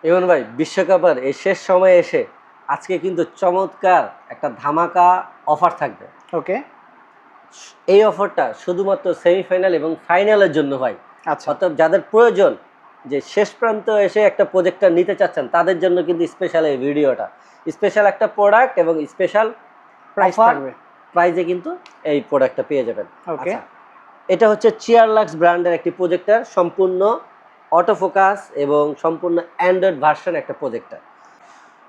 ইমন ভাই, বিশ্বকাপের এই শেষ সময়ে এসে আজকে কিন্তু চমৎকার একটা ধামাকা অফার থাকবে। ওকে। এই অফারটা শুধুমাত্র সেমিফাইনাল এবং ফাইনালের জন্য ভাই। আচ্ছা। অর্থাৎ যাদের প্রয়োজন যে শেষ প্রান্ত এসে একটা প্রজেক্টর নিতে চাচ্ছেন তাদের জন্য কিন্তু স্পেশাল এই ভিডিওটা। স্পেশাল একটা প্রোডাক্ট এবং স্পেশাল প্রাইস অফার থাকবে। প্রাইজে কিন্তু এই প্রোডাক্টটা পেয়ে যাবেন। ওকে। আচ্ছা, এটা হচ্ছে চিয়ারলাক্স ব্র্যান্ডের একটি প্রজেক্টর, সম্পূর্ণ অটোফোকাস এবং সম্পূর্ণ অ্যান্ড্রয়েড ভার্সন একটা প্রজেক্টর।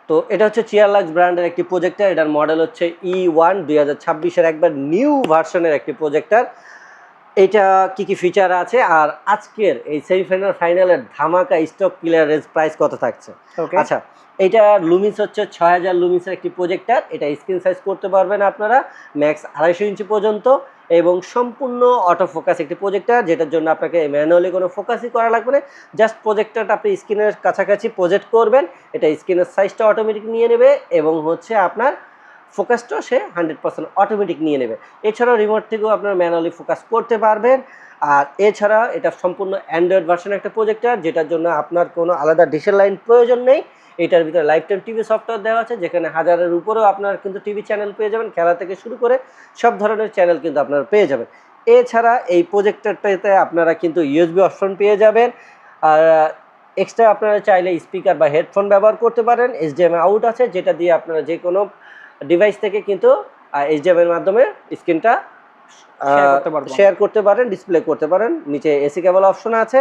তো এটা হচ্ছে চিয়ারলাক্স ব্র্যান্ডের একটি প্রজেক্টর। এটার মডেল হচ্ছে E1 2026-এর একবার নিউ ভার্সনের একটি প্রজেক্টর। এটা কি ফিচার আছে আর আজকের এই সেমিফাইনাল ফাইনালের ধামাকা স্টক ক্লিয়ারেন্স প্রাইস কত থাকছে। ওকে। আচ্ছা, এটা লুমিস হচ্ছে 6000 লুমিসের একটি প্রজেক্টর। এটা স্ক্রিন সাইজ করতে পারবেন আপনারা ম্যাক্স 250 ইঞ্চি পর্যন্ত এবং সম্পূর্ণ অটো ফোকাস একটি প্রজেক্টর, যেটার জন্য আপনাকে ম্যানুয়ালি কোনো ফোকাসই করা লাগবে না। জাস্ট প্রজেক্টরটা আপনি স্ক্রিনের কাছাকাছি প্রজেক্ট করবেন, এটা স্ক্রিনের সাইজটা অটোমেটিক নিয়ে নেবে এবং হচ্ছে আপনার ফোকাসটাও সে 100% অটোমেটিক নিয়ে নেবে। এছাড়াও রিমোট থেকেও আপনারা ম্যানুয়ালি ফোকাস করতে পারবেন। আর এছাড়া এটা সম্পূর্ণ অ্যান্ড্রয়েড ভার্সনের একটা প্রজেক্টর, যেটার জন্য আপনার কোনো আলাদা ডিশের লাইন প্রয়োজন নেই। এটার ভিতরে লাইফ টাইম টিভি সফটওয়্যার দেওয়া আছে, যেখানে 1000-এর উপরেও আপনার কিন্তু টিভি চ্যানেল পেয়ে যাবেন, খেলা থেকে শুরু করে সব ধরনের চ্যানেল কিন্তু আপনারা পেয়ে যাবেন। এছাড়া এই প্রজেক্টরটাতে আপনারা কিন্তু ইউএসবি অপশন পেয়ে যাবেন। আর এক্সট্রা আপনারা চাইলে স্পিকার বা হেডফোন ব্যবহার করতে পারেন। HDMI আউট আছে, যেটা দিয়ে আপনারা যে কোনো ডিভাইস থেকে কিন্তু HDMI-এর মাধ্যমে স্ক্রিনটা শেয়ার করতে পারেন, ডিসপ্লে করতে পারেন। নিচে এসি কেবল অপশন আছে।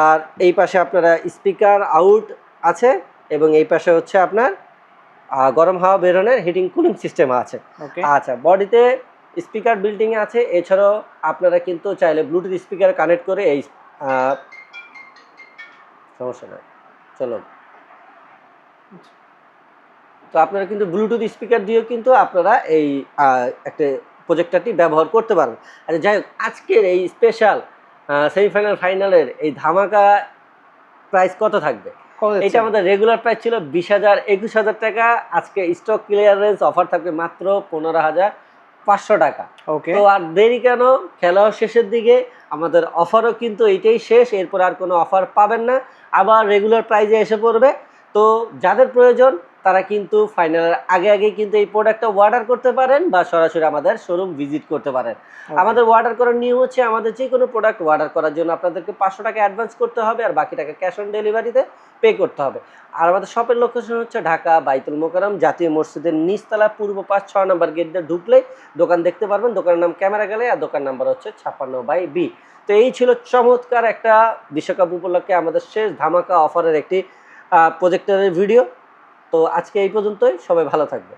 আর এই পাশে আপনারা স্পিকার আউট আছে এবং এই পাশে হচ্ছে আপনার গরম হাওয়া বেরোনোর হিটিং কুলিং সিস্টেম আছে। আচ্ছা, বডিতে স্পিকার বিল্ডিং আছে। এছাড়াও আপনারা কিন্তু চাইলে ব্লুটুথ স্পিকার কানেক্ট করে এই সমস্যা নয় চলো, তো আপনারা কিন্তু ব্লুটুথ স্পিকার দিয়েও কিন্তু আপনারা এই একটা প্রজেক্টরটি ব্যবহার করতে পারেন। আচ্ছা, যাই হোক, আজকের এই স্পেশাল সেমিফাইনাল ফাইনালের এই ধামাকা প্রাইস কত থাকবে? এটা আমাদের রেগুলার প্রাইস ছিল 20,000 21,000 টাকা। আজকে স্টক ক্লিয়ারেন্স অফার থাকবে মাত্র 15,500 টাকা। ওকে। তো আর দেরি কেন, খেলাও শেষের দিকে, আমাদের অফারও কিন্তু এইটাই শেষ, এরপর আর কোনো অফার পাবেন না, আবার রেগুলার প্রাইজে এসে পড়বে। তো যাদের প্রয়োজন তারা কিন্তু ফাইনালের আগে কিন্তু এই প্রোডাক্টটা অর্ডার করতে পারেন বা সরাসরি আমাদের শোরুম ভিজিট করতে পারেন। আমাদের অর্ডার করার নিয়ম হচ্ছে, আমাদের যে কোনো প্রোডাক্ট অর্ডার করার জন্য আপনাদেরকে 500 টাকা অ্যাডভান্স করতে হবে আর বাকি টাকা ক্যাশ অন ডেলিভারিতে পে করতে হবে। আর আমাদের শপের লোকেশন হচ্ছে ঢাকা বাইতুল মোকাররম জাতীয় মসজিদের নিচতলা পূর্ব পাশ 6 নম্বর গেট দিয়ে ঢুকলেই দোকান দেখতে পারবেন। দোকানের নাম ক্যামেরা গ্যালারি আর দোকান নাম্বার হচ্ছে 56/B। তো এই ছিল চমৎকার একটা বিশ্বকাপ উপলক্ষে আমাদের শেষ ধামাকা অফারের একটি প্রজেক্টরের ভিডিও। তো আজকে এই পর্যন্তই, সবাই ভালো থাকবে।